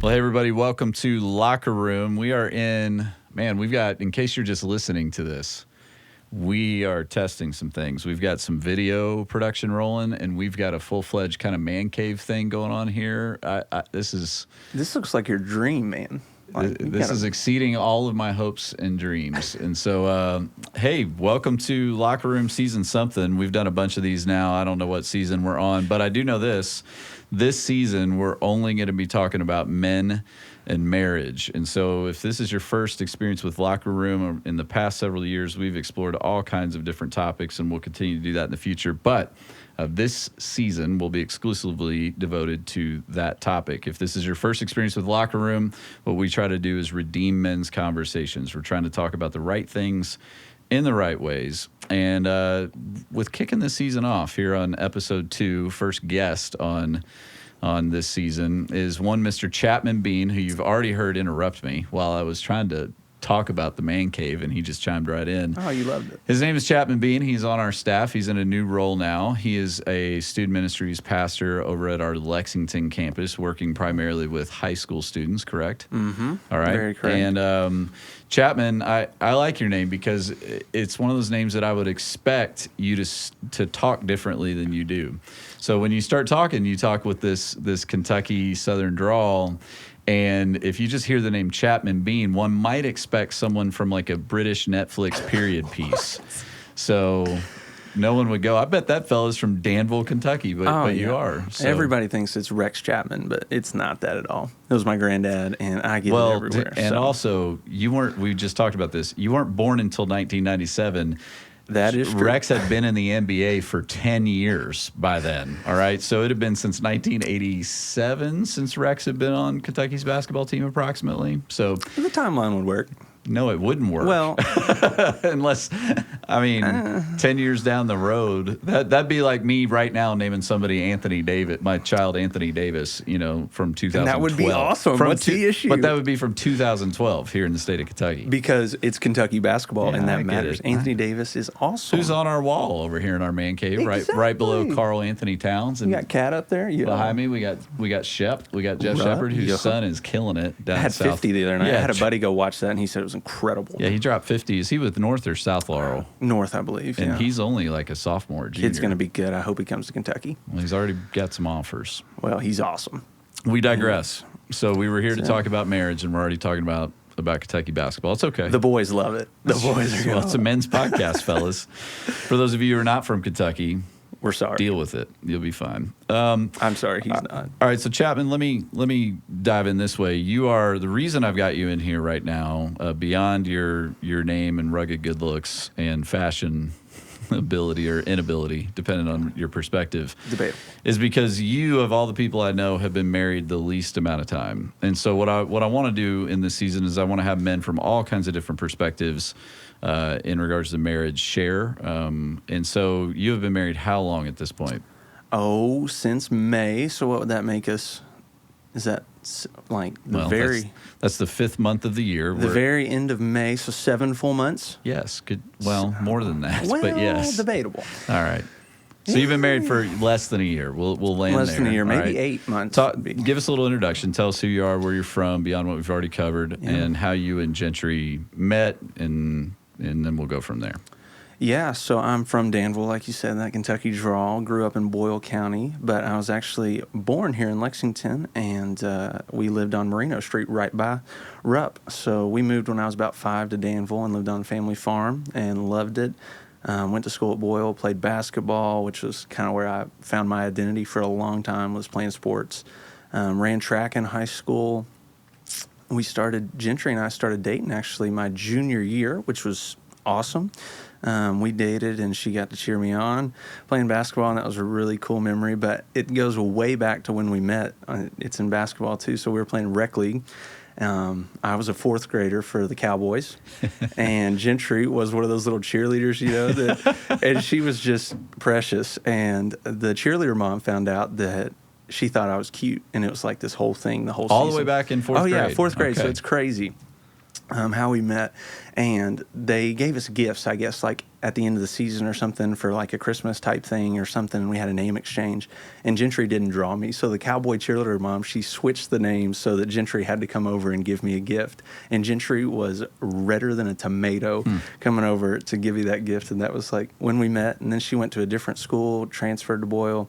Well, hey, everybody, welcome to Locker Room. We are we've got, in case you're just listening to this, we are testing some things. We've got some video production rolling, and we've got a full-fledged kind of man cave thing going on here. This looks like your dream, man. This is exceeding all of my hopes and dreams. And so, hey, welcome to Locker Room Season something. We've done a bunch of these now. I don't know what season we're on, but I do know this. This season, we're only going to be talking about men and marriage. And so if this is your first experience with Locker Room, in the past several years, we've explored all kinds of different topics, and we'll continue to do that in the future. But this season will be exclusively devoted to that topic. If this is your first experience with Locker Room, what we try to do is redeem men's conversations. We're trying to talk about the right things in the right ways. And with kicking this season off here on episode 2, first guest on this season is one Mr. Chapman Bean, who you've already heard interrupt me while I was trying to talk about the man cave, and he just chimed right in. Oh, you loved it. His name is Chapman Bean. He's on our staff. He's in a new role now. He is a student ministries pastor over at our Lexington campus, working primarily with high school students, correct? Mm-hmm. All right. Very correct. And Chapman, I like your name because it's one of those names that I would expect you to talk differently than you do. So when you start talking, you talk with this Kentucky Southern drawl. And if you just hear the name Chapman Bean, one might expect someone from like a British Netflix period piece. So no one would go, I bet that fella's from Danville, Kentucky, but you are. So. Everybody thinks it's Rex Chapman, but it's not that at all. It was my granddad, and I get it everywhere. And also, we just talked about this, you weren't born until 1997. That is true. Rex had been in the NBA for 10 years by then, all right? So it had been since 1987 since Rex had been on Kentucky's basketball team approximately. So the timeline would work. No, it wouldn't work. Well, unless, 10 years down the road, that'd be like me right now naming somebody Anthony Davis, my child Anthony Davis, from 2012. And that would be awesome. What's the issue? But that would be from 2012 here in the state of Kentucky. Because it's Kentucky basketball, and that matters. Anthony Davis is awesome. Who's on our wall over here in our man cave, exactly. right below Carl Anthony Towns. And you got Cat up there? Yeah. Behind me, we got Shep. We got Jeff Shepard, whose son is killing it down south. I had 50 the other night. Yeah. I had a buddy go watch that, and he said it was incredible. Yeah, he dropped 50. Is he with North or South Laurel? North, I believe. And he's only like a sophomore, junior. Kid's going to be good. I hope he comes to Kentucky. Well, he's already got some offers. Well, he's awesome. We digress. So we were here to talk about marriage, and we're already talking about Kentucky basketball. It's okay. The boys love it. The boys are well, it's a men's podcast, fellas. For those of you who are not from Kentucky, we're sorry. Deal with it. You'll be fine. I'm sorry, he's not. All right, so Chapman, let me dive in this way. You are the reason I've got you in here right now, beyond your name and rugged good looks and fashion ability or inability, depending on your perspective. Debatable. Is because you, of all the people I know, have been married the least amount of time. And so what I want to do in this season is I want to have men from all kinds of different perspectives in regards to marriage share. And so you have been married how long at this point? Oh, since May. So what would that make us? Is that like that's the 5th month of the year. The very end of May, so 7 full months? Yes. More than that, but yes. Debatable. All right. So you've been married for less than a year. We'll land less there. Than a year, maybe right. 8 months. Give us a little introduction. Tell us who you are, where you're from, beyond what we've already covered, and how you and Gentry met, and then we'll go from there. Yeah, so I'm from Danville, like you said, that Kentucky drawl. Grew up in Boyle County, but I was actually born here in Lexington, and we lived on Merino Street right by Rupp. So we moved when I was about 5 to Danville and lived on a family farm and loved it. Went to school at Boyle, played basketball, which was kind of where I found my identity for a long time, was playing sports. Ran track in high school. Gentry and I started dating actually my junior year, which was awesome. We dated, and she got to cheer me on playing basketball, and that was a really cool memory. But it goes way back to when we met. It's in basketball, too. So we were playing rec league. I was a 4th grader for the Cowboys, and Gentry was one of those little cheerleaders, and she was just precious. And the cheerleader mom found out that she thought I was cute, and it was like this whole thing, the whole season. All the way back in 4th grade? Oh, yeah, 4th grade, so it's crazy. how we met, and they gave us gifts, I guess, like at the end of the season or something for like a Christmas type thing or something. And we had a name exchange, and Gentry didn't draw me. So the cowboy cheerleader mom, she switched the names so that Gentry had to come over and give me a gift. And Gentry was redder than a tomato coming over to give you that gift. And that was like when we met. And then she went to a different school, transferred to Boyle,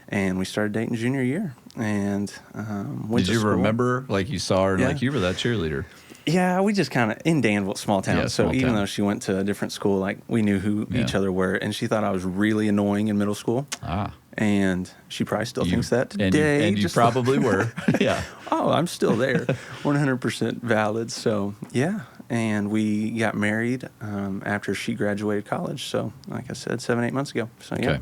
and we started dating junior year. And went Did to you school. remember, like you saw her, and Yeah. like you were that cheerleader? Yeah, we just kind of, in Danville, small town. Yeah, so small even town. though she went to a different school, like we knew who Yeah. each other were, and she thought I was really annoying in middle school. And she probably still thinks that today. And you just probably were. Yeah. oh, I'm still there, 100% valid. So yeah, and we got married after she graduated college. So like I said, 7-8 months ago. So yeah. Okay.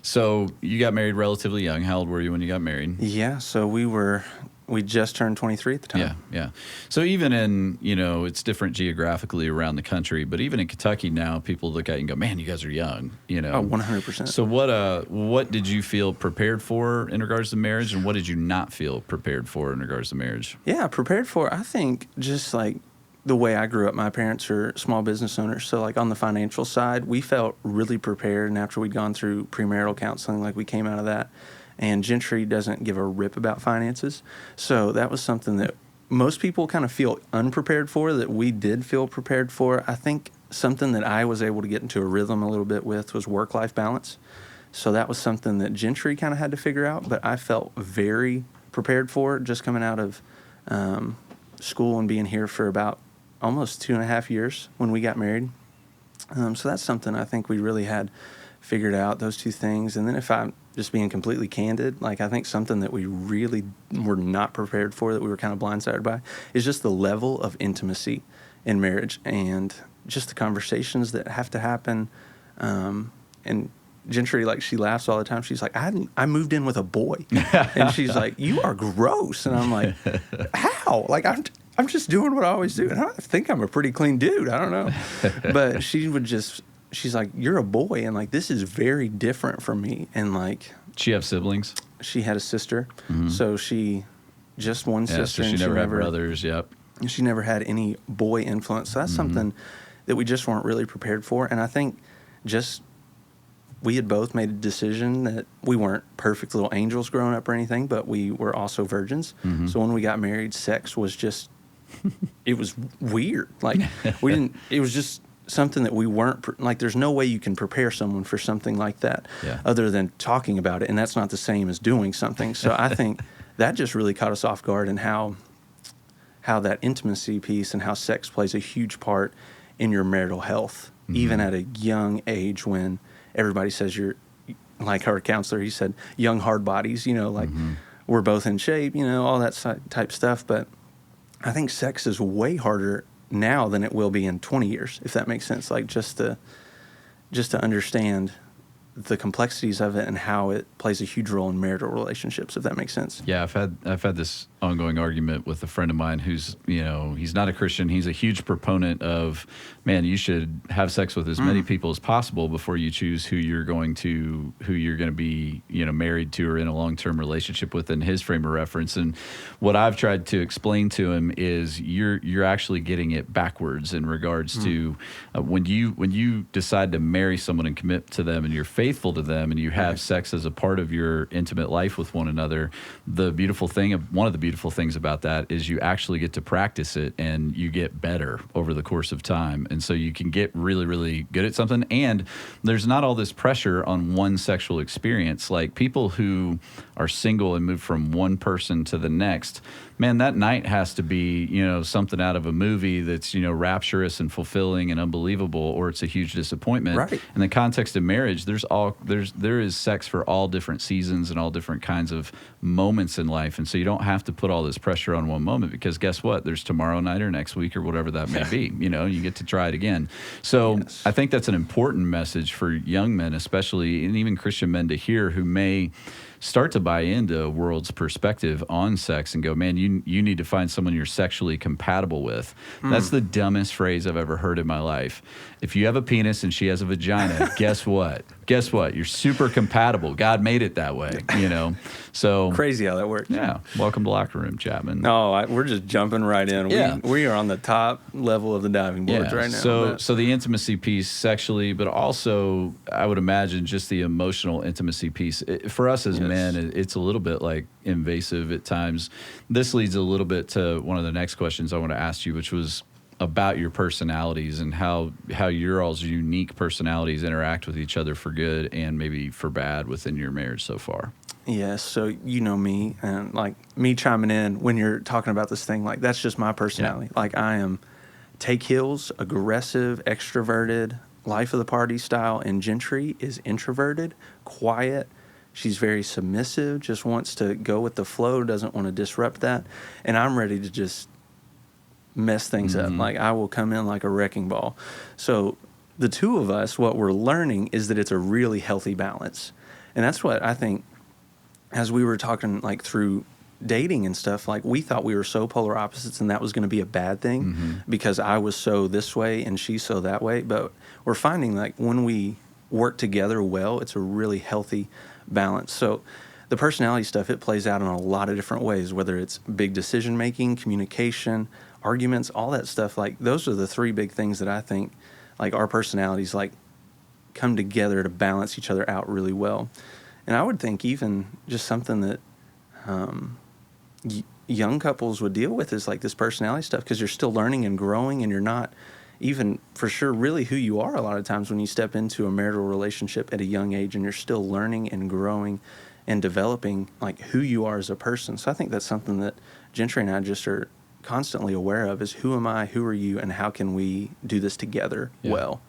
So you got married relatively young. How old were you when you got married? Yeah, so we just turned 23 at the time. Yeah, yeah. So even in, it's different geographically around the country, but even in Kentucky now, people look at you and go, man, you guys are young, Oh, 100%. So what did you feel prepared for in regards to marriage, and what did you not feel prepared for in regards to marriage? Yeah, prepared for, I think, just like the way I grew up. My parents are small business owners. So like on the financial side, we felt really prepared. And after we'd gone through premarital counseling, like we came out of that. And Gentry doesn't give a rip about finances. So that was something that most people kind of feel unprepared for, that we did feel prepared for. I think something that I was able to get into a rhythm a little bit with was work-life balance. So that was something that Gentry kind of had to figure out, but I felt very prepared for it just coming out of school and being here for about almost 2.5 years when we got married. So that's something I think we really had figured out, those two things. And then if I'm just being completely candid, like I think something that we really were not prepared for, that we were kind of blindsided by, is just the level of intimacy in marriage and just the conversations that have to happen. And Gentry, like, she laughs all the time. She's like, I moved in with a boy. And she's like, you are gross. And I'm like, how? Like, I'm just doing what I always do. And I think I'm a pretty clean dude. I don't know. But she's like, you're a boy, and like this is very different from me. And like, She have siblings? she had a sister, so she just one Yeah, sister, so she and never had brothers. Yep. she never had any boy influence. So that's something that we just weren't really prepared for. And I think just we had both made a decision that we weren't perfect little angels growing up or anything, but we were also virgins. So when we got married, sex was just it was weird. Like we didn't. It was just something that we weren't like. There's no way you can prepare someone for something like that, other than talking about it, and that's not the same as doing something. So I think that just really caught us off guard, and how that intimacy piece and how sex plays a huge part in your marital health, even at a young age, when everybody says you're, like our counselor, he said, young hard bodies. Like we're both in shape, all that type stuff, but I think sex is way harder now than it will be in 20 years, if that makes sense. Like just to understand the complexities of it and how it plays a huge role in marital relationships, if that makes sense. Yeah, I've had this ongoing argument with a friend of mine who's, he's not a Christian. He's a huge proponent of, man, you should have sex with as many people as possible before you choose who you're going to be, married to or in a long-term relationship with, in his frame of reference. And what I've tried to explain to him is you're actually getting it backwards in regards to when you decide to marry someone and commit to them and you're faithful to them and you have sex as a part of your intimate life with one another, one of the beautiful things about that is you actually get to practice it and you get better over the course of time. And so you can get really, really good at something. And there's not all this pressure on one sexual experience. Like people who are single and move from one person to the next, man, that night has to be, something out of a movie that's, rapturous and fulfilling and unbelievable, or it's a huge disappointment. Right. In the context of marriage, there is sex for all different seasons and all different kinds of moments in life. And so you don't have to put all this pressure on one moment, because guess what? There's tomorrow night or next week or whatever that may be. You get to try it again. So I think that's an important message for young men, especially, and even Christian men, to hear, who may start to buy into a world's perspective on sex and go, man, you need to find someone you're sexually compatible with. That's the dumbest phrase I've ever heard in my life. If you have a penis and she has a vagina, guess what? Guess what? You're super compatible. God made it that way, you know? So Crazy how that works. yeah. Welcome to Locker Room, Chapman. No, we're just jumping right in. Yeah. We are on the top level of the diving boards right now. So the intimacy piece sexually, but also I would imagine just the emotional intimacy piece. For us as men, it's a little bit like invasive at times. This leads a little bit to one of the next questions I want to ask you, which was about your personalities and how your all's unique personalities interact with each other for good and maybe for bad within your marriage so far. Yes, so you know me, and like me chiming in when you're talking about this thing, like that's just my personality. Yeah. Like I am take heels, aggressive, extroverted, life of the party style, and Gentry is introverted, quiet. She's very submissive, just wants to go with the flow, doesn't want to disrupt that, and I'm ready to just mess things up. Like I will come in like a wrecking ball. So the two of us, what we're learning is that it's a really healthy balance, and that's what I think. As we were talking like through dating and stuff, like we thought we were so polar opposites and that was going to be a bad thing because I was so this way and she's so that way. But we're finding like when we work together well, it's a really healthy balance. So the personality stuff, it plays out in a lot of different ways, whether it's big decision making, communication, arguments, all that stuff. Like those are the three big things that I think like our personalities like come together to balance each other out really well. And I would think even just something that young couples would deal with is like this personality stuff because you're still learning and growing and you're not even for sure really who you are a lot of times when you step into a marital relationship at a young age and you're still learning and growing and developing like who you are as a person. So I think that's something that Gentry and I just are constantly aware of is who am I, who are you, and how can we do this together well.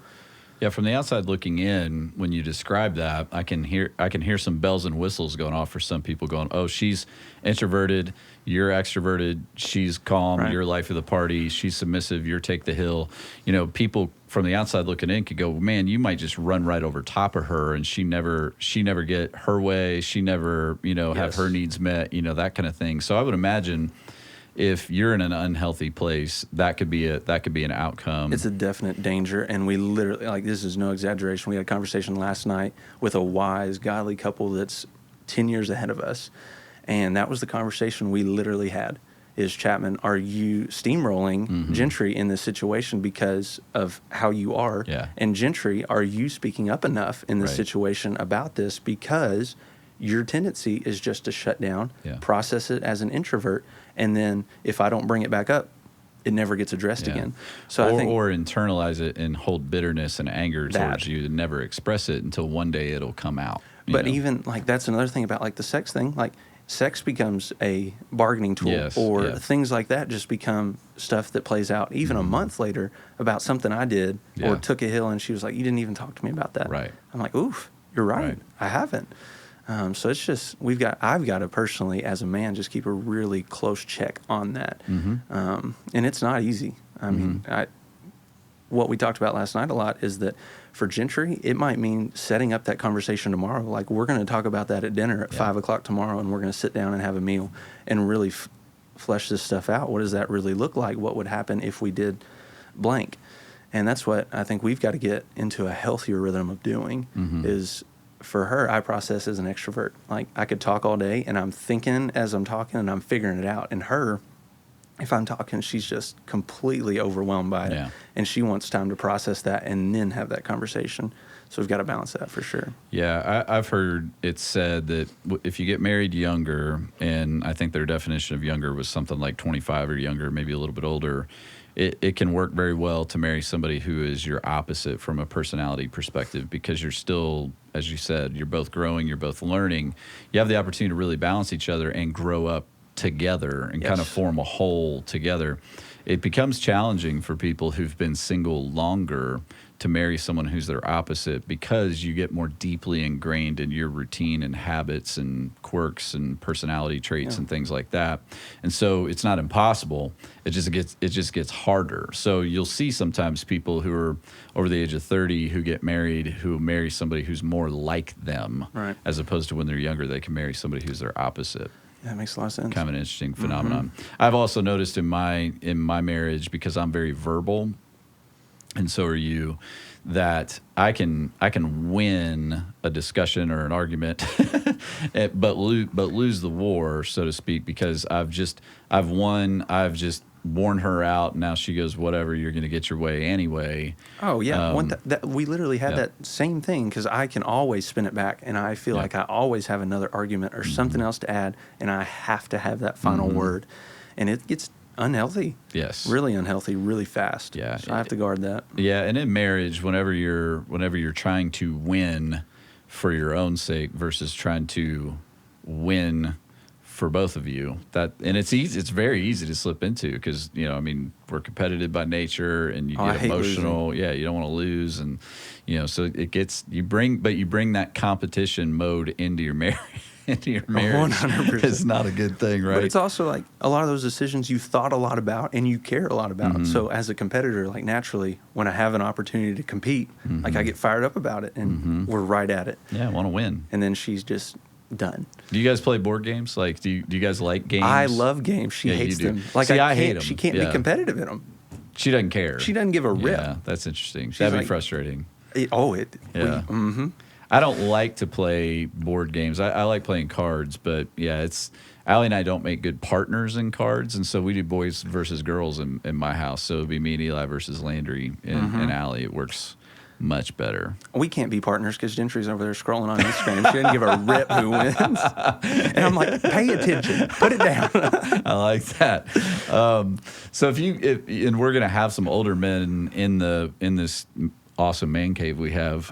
Yeah, from the outside looking in, when you describe that, I can hear some bells and whistles going off for some people going, oh, she's introverted, you're extroverted, she's calm, right. You're life of the party, she's submissive, you're take the hill. You know, people from the outside looking in could go, man, you might just run right over top of her and she never get her way, she never, have her needs met, that kind of thing. So I would imagine if you're in an unhealthy place, that could be an outcome. It's a definite danger, and we literally, like, this is no exaggeration. We had a conversation last night with a wise, godly couple that's 10 years ahead of us, and that was the conversation we literally had. Is Chapman, are you steamrolling Gentry in this situation because of how you are? Yeah. And Gentry, are you speaking up enough in this situation about this because your tendency is just to shut down, process it as an introvert, and then if I don't bring it back up, it never gets addressed again. So I think, or internalize it and hold bitterness and anger towards you and never express it until one day it'll come out. But even like that's another thing about like the sex thing. Like sex becomes a bargaining tool, things like that just become stuff that plays out even a month later about something I did or took a hill, and she was like, "You didn't even talk to me about that." Right. I'm like, "Oof, you're right. I haven't." So it's just I've got to personally, as a man, just keep a really close check on that, and it's not easy. I mean, what we talked about last night a lot is that for Gentry, it might mean setting up that conversation tomorrow. Like we're going to talk about that at dinner at 5:00 tomorrow, and we're going to sit down and have a meal and really flesh this stuff out. What does that really look like? What would happen if we did blank? And that's what I think we've got to get into a healthier rhythm of doing is. For her, I process as an extrovert. Like I could talk all day and I'm thinking as I'm talking and I'm figuring it out. And her, if I'm talking, she's just completely overwhelmed by it. And she wants time to process that and then have that conversation. So we've got to balance that for sure. Yeah, I've heard it said that if you get married younger, and I think their definition of younger was something like 25 or younger, maybe a little bit older, it can work very well to marry somebody who is your opposite from a personality perspective because you're still, as you said, you're both growing, you're both learning. You have the opportunity to really balance each other and grow up together and Yes. kind of form a whole together, it becomes challenging for people who've been single longer to marry someone who's their opposite, because you get more deeply ingrained in your routine and habits and quirks and personality traits and things like that. And so it's not impossible. It just gets harder. So you'll see sometimes people who are over the age of 30 who get married, who marry somebody who's more like them, Right. as opposed to when they're younger, they can marry somebody who's their opposite. That makes a lot of sense. Kind of an interesting phenomenon. I've also noticed in my marriage, because I'm very verbal, and so are you, that I can win a discussion or an argument, but lose the war, so to speak, because I've just worn her out. And now she goes, whatever, you're going to get your way anyway. Oh yeah, we literally had that same thing, because I can always spin it back, and I feel like I always have another argument or something else to add, and I have to have that final word, and it gets unhealthy. Yes. Really unhealthy, really fast. Yeah. So I have to guard that. Yeah, and in marriage, whenever you're trying to win for your own sake versus trying to win for both of you, and it's easy. It's very easy to slip into, because we're competitive by nature, and you get emotional. Losing. Yeah, you don't want to lose, and so it gets you bring that competition mode into your marriage. Into your marriage. 100%. It's not a good thing, right? But it's also like a lot of those decisions you thought a lot about and you care a lot about. So as a competitor, like naturally, when I have an opportunity to compete, like I get fired up about it, and we're right at it. Yeah, I want to win. And then she's just done. Do you guys play board games? Like, do you guys like games? I love games. She hates them. Like, see, I hate them. She can't be competitive in them. She doesn't care. She doesn't give a rip. Yeah, that's interesting. That'd be frustrating. I don't like to play board games. I like playing cards, but yeah, Allie and I don't make good partners in cards, and so we do boys versus girls in my house. So it'd be me and Eli versus Landry and Allie. It works much better. We can't be partners because Gentry's over there scrolling on Instagram. She didn't give a rip who wins. And I'm like, pay attention. Put it down. I like that. So and we're going to have some older men in this awesome man cave we have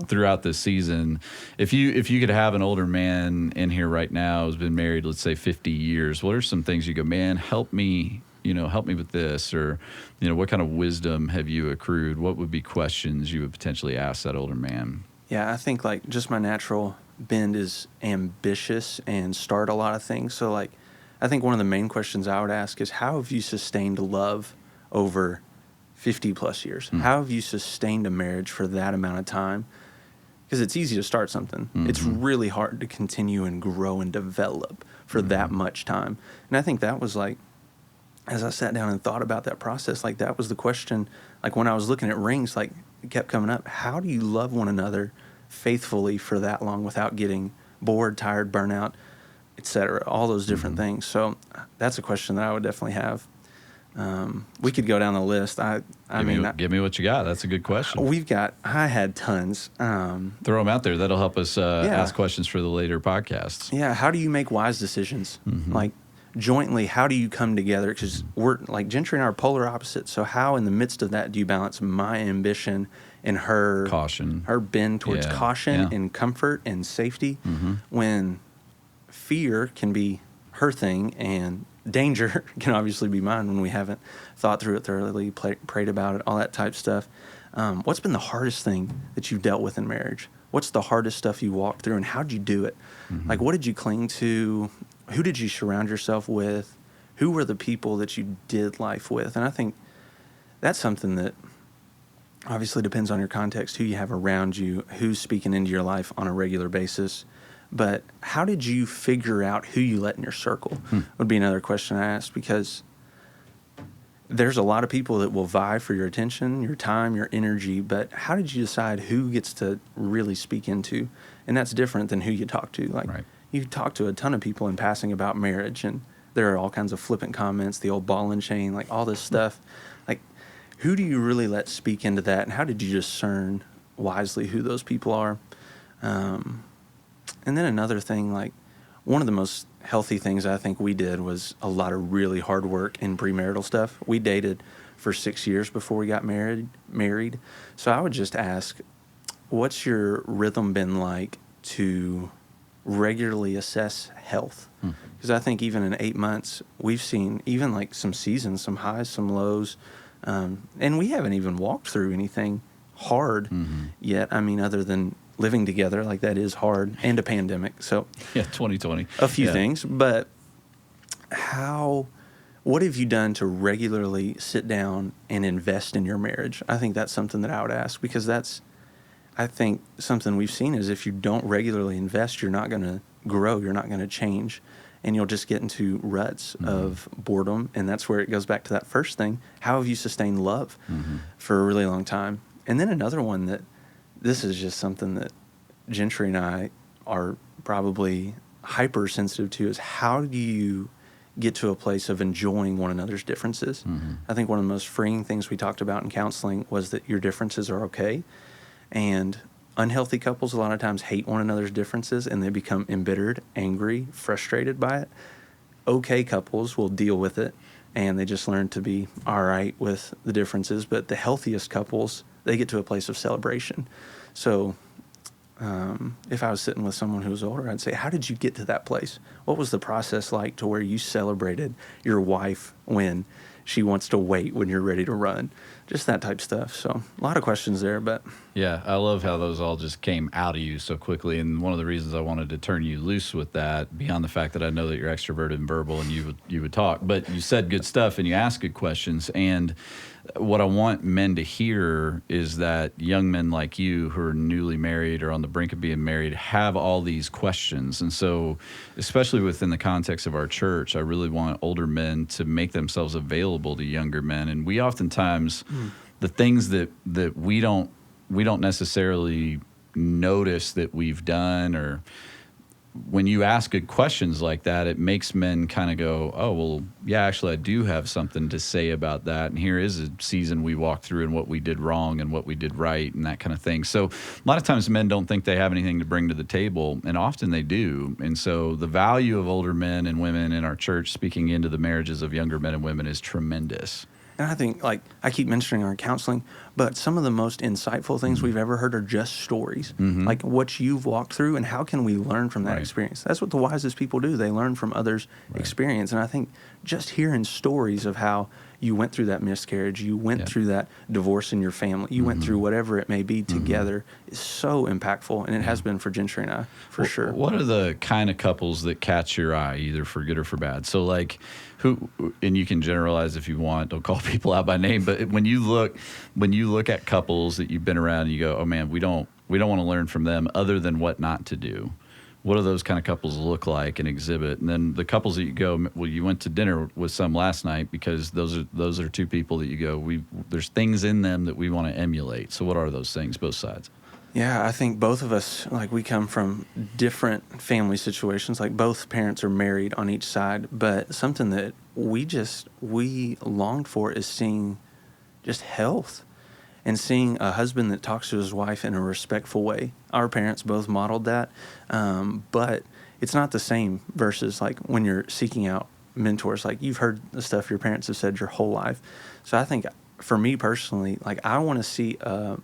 throughout this season. If you could have an older man in here right now who's been married, let's say 50 years, what are some things you go, man, help me with this, or what kind of wisdom have you accrued? What would be questions you would potentially ask that older man? Yeah, I think like just my natural bend is ambitious and start a lot of things. So like I think one of the main questions I would ask is, how have you sustained love over 50 plus years? How have you sustained a marriage for that amount of time? Because it's easy to start something. It's really hard to continue and grow and develop for that much time. And I think that was like, as I sat down and thought about that process, like that was the question, like when I was looking at rings, like it kept coming up. How do you love one another faithfully for that long without getting bored, tired, burnout, etc., all those different things? So that's a question that I would definitely have. We could go down the list. Give me what you got. That's a good question. I had tons. Throw them out there. That'll help us ask questions for the later podcasts. Yeah. How do you make wise decisions? Like jointly, how do you come together? Because we're like Gentry and I are polar opposites. So how in the midst of that do you balance my ambition and her caution, her bend towards caution and comfort and safety, when fear can be her thing and danger can obviously be mine when we haven't thought through it thoroughly, prayed about it, all that type stuff. What's been the hardest thing that you've dealt with in marriage? What's the hardest stuff you walked through, and how'd you do it? Like, what did you cling to? Who did you surround yourself with? Who were the people that you did life with? And I think that's something that obviously depends on your context, who you have around you, who's speaking into your life on a regular basis. But how did you figure out who you let in your circle would be another question I asked, because there's a lot of people that will vie for your attention, your time, your energy, but how did you decide who gets to really speak into? And that's different than who you talk to. Like, you talk to a ton of people in passing about marriage, and there are all kinds of flippant comments, the old ball and chain, like all this stuff. Like, who do you really let speak into that, and how did you discern wisely who those people are? And then another thing, like one of the most healthy things I think we did was a lot of really hard work in premarital stuff. We dated for 6 years before we got married. So I would just ask, what's your rhythm been like to regularly assess health. Because I think even in 8 months, we've seen even like some seasons, some highs, some lows. And we haven't even walked through anything hard yet. I mean, other than living together, like that is hard, and a pandemic. So Yeah, 2020. a few things. But what have you done to regularly sit down and invest in your marriage? I think that's something that I would ask, because I think something we've seen is if you don't regularly invest, you're not going to grow, you're not going to change, and you'll just get into ruts of boredom. And that's where it goes back to that first thing. How have you sustained love for a really long time? And then another one that this is just something that Gentry and I are probably hypersensitive to is how do you get to a place of enjoying one another's differences? I think one of the most freeing things we talked about in counseling was that your differences are okay. And unhealthy couples a lot of times hate one another's differences and they become embittered, angry, frustrated by it. Okay couples will deal with it and they just learn to be all right with the differences. But the healthiest couples, they get to a place of celebration. So if I was sitting with someone who was older, I'd say, how did you get to that place? What was the process like to where you celebrated your wife when she wants to wait when you're ready to run? Just that type stuff. So a lot of questions there, but Yeah, I love how those all just came out of you so quickly. And one of the reasons I wanted to turn you loose with that, beyond the fact that I know that you're extroverted and verbal and you would talk, but you said good stuff and you asked good questions. And what I want men to hear is that young men like you who are newly married or on the brink of being married have all these questions. And so, especially within the context of our church, I really want older men to make themselves available to younger men. And we oftentimes, the things that we don't necessarily notice that we've done, or when you ask good questions like that, it makes men kind of go, oh, well, yeah, actually, I do have something to say about that. And here is a season we walked through and what we did wrong and what we did right and that kind of thing. So a lot of times men don't think they have anything to bring to the table, and often they do. And so the value of older men and women in our church speaking into the marriages of younger men and women is tremendous. And I think, like, I keep mentioning our counseling, but some of the most insightful things we've ever heard are just stories, like what you've walked through, and how can we learn from that experience? That's what the wisest people do. They learn from others' experience. And I think just hearing stories of how you went through that miscarriage, you went through that divorce in your family, you went through whatever it may be together is so impactful. And it has been for Gentry and I, for sure. What are the kind of couples that catch your eye, either for good or for bad? So, like, who, and you can generalize if you want, don't call people out by name, but when you look at couples that you've been around and you go, oh man, we don't want to learn from them other than what not to do. What do those kind of couples look like and exhibit? And then the couples that you go, well, you went to dinner with some last night because those are two people that you go, there's things in them that we want to emulate. So what are those things, both sides? Yeah, I think both of us, like, we come from different family situations. Like, both parents are married on each side, but something that we longed for is seeing just health and seeing a husband that talks to his wife in a respectful way. Our parents both modeled that, but it's not the same versus, like, when you're seeking out mentors. Like, you've heard the stuff your parents have said your whole life. So I think for me personally, like, I want to see a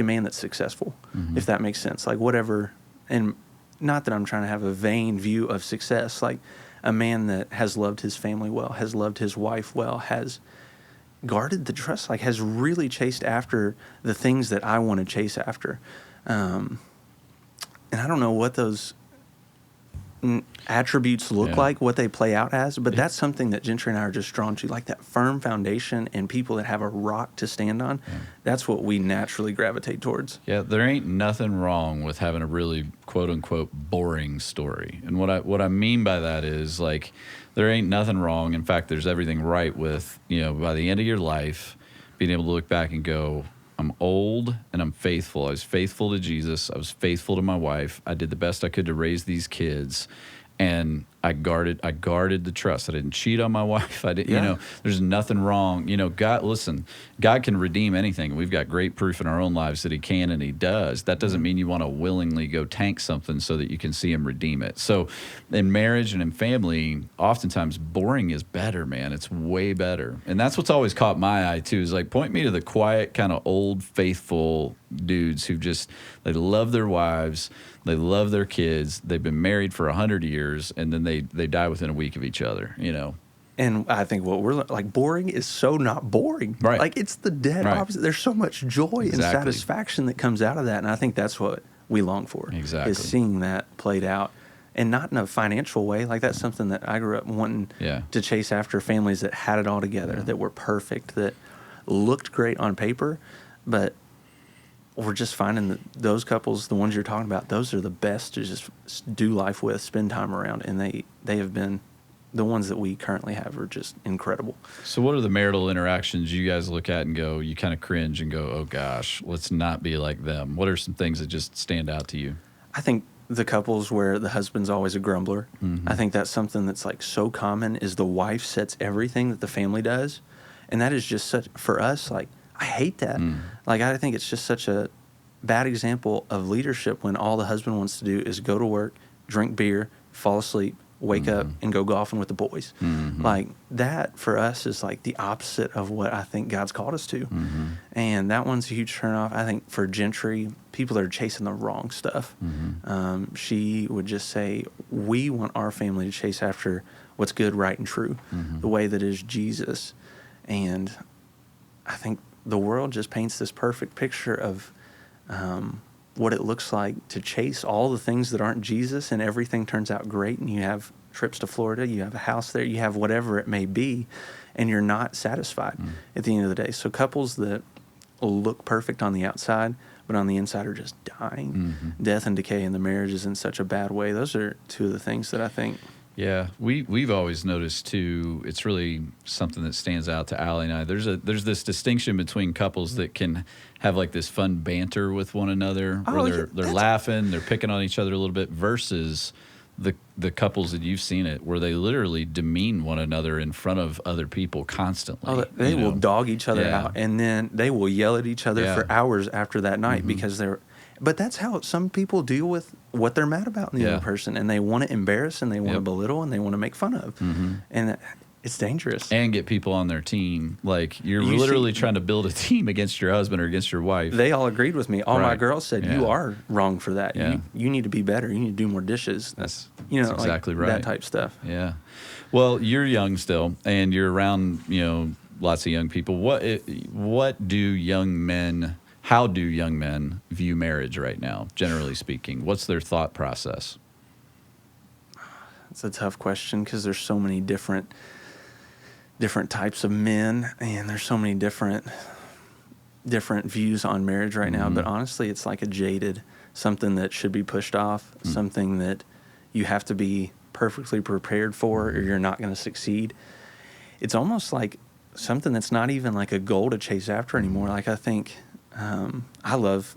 man that's successful, if that makes sense. Like, whatever, and not that I'm trying to have a vain view of success, like a man that has loved his family well, has loved his wife well, has guarded the trust, like has really chased after the things that I want to chase after. And I don't know what those attributes look like, what they play out as, but that's something that Gentry and I are just drawn to, like that firm foundation and people that have a rock to stand on. That's what we naturally gravitate towards. Yeah, there ain't nothing wrong with having a really quote unquote boring story. And what I mean by that is, like, there ain't nothing wrong. In fact, there's everything right with, by the end of your life, being able to look back and go, I'm old and I'm faithful. I was faithful to Jesus. I was faithful to my wife. I did the best I could to raise these kids, and I guarded the trust. I didn't cheat on my wife. I didn't, there's nothing wrong. God can redeem anything. We've got great proof in our own lives that he can and he does. That doesn't mean you want to willingly go tank something so that you can see him redeem it. So in marriage and in family, oftentimes boring is better, man. It's way better. And that's what's always caught my eye too, is like, point me to the quiet, kind of old, faithful, dudes who they love their wives, they love their kids, they've been married for 100 years, and then they die within a week of each other, And I think what we're like, boring is so not boring. Right. Like, it's the dead opposite. There's so much joy and satisfaction that comes out of that. And I think that's what we long for. Exactly. Is seeing that played out. And not in a financial way. Like, that's something that I grew up wanting to chase after, families that had it all together, that were perfect, that looked great on paper. But we're just finding that those couples, the ones you're talking about, those are the best to just do life with, spend time around. And they have been... The ones that we currently have are just incredible. So what are the marital interactions you guys look at and go, you kind of cringe and go, oh gosh, let's not be like them? What are some things that just stand out to you? I think the couples where the husband's always a grumbler, I think that's something that's like so common, is the wife sets everything that the family does. And that is just such, for us, like, I hate that. Like, I think it's just such a bad example of leadership when all the husband wants to do is go to work, drink beer, fall asleep, wake up and go golfing with the boys. Like, that for us is like the opposite of what I think God's called us to. And that one's a huge turnoff. I think for Gentry, people are chasing the wrong stuff. She would just say, we want our family to chase after what's good, right, and true, the way that is Jesus. And I think the world just paints this perfect picture of what it looks like to chase all the things that aren't Jesus, and everything turns out great, and you have trips to Florida, you have a house there, you have whatever it may be, and you're not satisfied at the end of the day. So couples that look perfect on the outside, but on the inside are just dying, death and decay, and the marriage is in such a bad way. Those are two of the things that I think... Yeah, we've always noticed too. It's really something that stands out to Allie and I. There's this distinction between couples that can have like this fun banter with one another, where they're laughing, they're picking on each other a little bit, versus the couples that you've seen it, where they literally demean one another in front of other people constantly. Oh, they will dog each other out, and then they will yell at each other for hours after that night because they're... But that's how some people deal with what they're mad about in the other person, and they want to embarrass, and they want to belittle, and they want to make fun of, and it's dangerous. And get people on their team. Like, you're literally trying to build a team against your husband or against your wife. They all agreed with me. All my girls said, you are wrong for that. You need to be better. You need to do more dishes. That's like exactly right. That type stuff. Yeah. Well, you're young still, and you're around, lots of young people. What do young men... How do young men view marriage right now, generally speaking? What's their thought process? It's a tough question because there's so many different types of men, and there's so many different views on marriage right now. But honestly, it's like a jaded, something that should be pushed off, something that you have to be perfectly prepared for, or you're not going to succeed. It's almost like something that's not even like a goal to chase after anymore. Like, I think... I love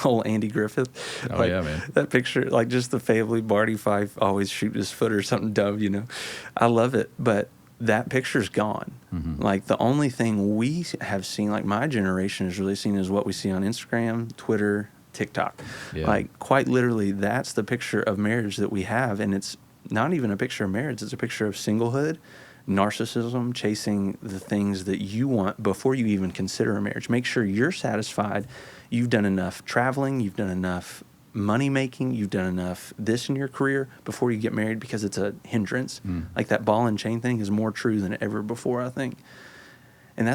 old Andy Griffith. Oh, yeah, man. That picture, like just the family, Barney Fife always shoot his foot or something dumb, I love it. But that picture's gone. Like, the only thing we have seen, like my generation has really seen, is what we see on Instagram, Twitter, TikTok. Yeah. Like, quite literally, that's the picture of marriage that we have. And it's not even a picture of marriage. It's a picture of singlehood, narcissism, chasing the things that you want before you even consider a marriage. Make sure you're satisfied. You've done enough traveling. You've done enough money making. You've done enough this in your career before you get married, because it's a hindrance. Like, that ball and chain thing is more true than ever before, I think. And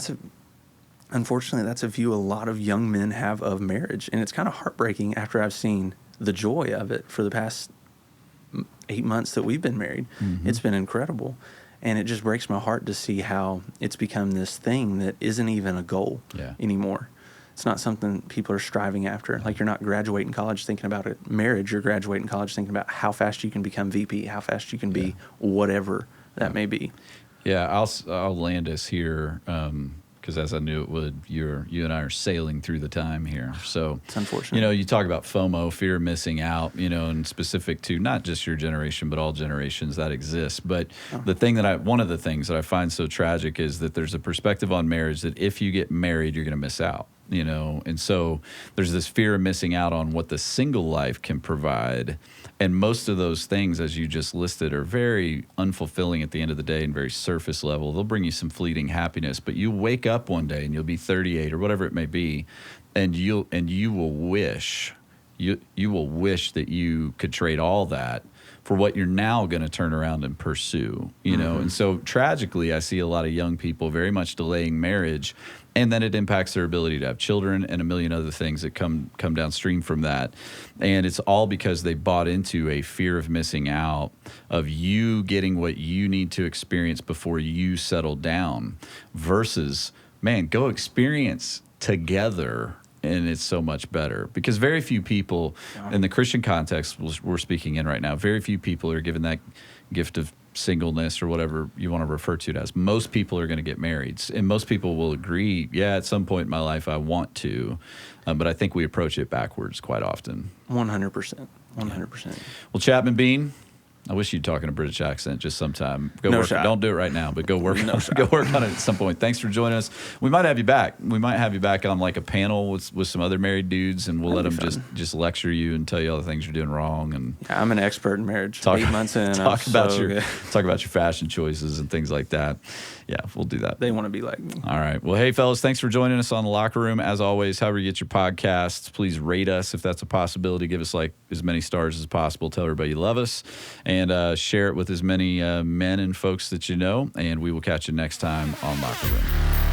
unfortunately, that's a view a lot of young men have of marriage. And it's kind of heartbreaking after I've seen the joy of it for the past 8 months that we've been married. It's been incredible. And it just breaks my heart to see how it's become this thing that isn't even a goal anymore. It's not something people are striving after. Like, you're not graduating college thinking about a marriage. You're graduating college thinking about how fast you can become VP, how fast you can be whatever that may be. Yeah, I'll land us here because, as I knew it would, you and I are sailing through the time here. So it's unfortunate. You talk about FOMO, fear of missing out, and specific to not just your generation, but all generations that exist. But one of the things that I find so tragic is that there's a perspective on marriage that if you get married, you're going to miss out. And so there's this fear of missing out on what the single life can provide. And most of those things, as you just listed, are very unfulfilling at the end of the day and very surface level. They'll bring you some fleeting happiness, but you wake up one day and you'll be 38 or whatever it may be, and you will wish you will wish that you could trade all that for what you're now going to turn around and pursue, you know? And so tragically, I see a lot of young people very much delaying marriage, and then it impacts their ability to have children and a million other things that come downstream from that. And it's all because they bought into a fear of missing out, of you getting what you need to experience before you settle down, versus, man, go experience together. And it's so much better, because very few people in the Christian context we're speaking in right now, very few people are given that gift of singleness or whatever you want to refer to it as. Most people are going to get married, and most people will agree, yeah, at some point in my life I want to, but I think we approach it backwards quite often. 100%. 100%. Well, Chapman Bean, I wish you'd talk in a British accent just sometime. Go No work. shot. Don't do it right now, but go work. No shot. Go work on it at some point. Thanks for joining us. We might have you back. We might have you back on like a panel with some other married dudes, and we'll That'd let be them fun. just lecture you and tell you all the things you're doing wrong, and Yeah, I'm an expert in marriage. talk 8 months in. talk I'm about so your good. talk about your fashion choices and things like that. Yeah, we'll do that. They want to be like me. All right. Well, hey, fellas, thanks for joining us on The Locker Room. As always, however you get your podcasts, please rate us if that's a possibility. Give us like as many stars as possible. Tell everybody you love us, and share it with as many men and folks that you know. And we will catch you next time on Locker Room.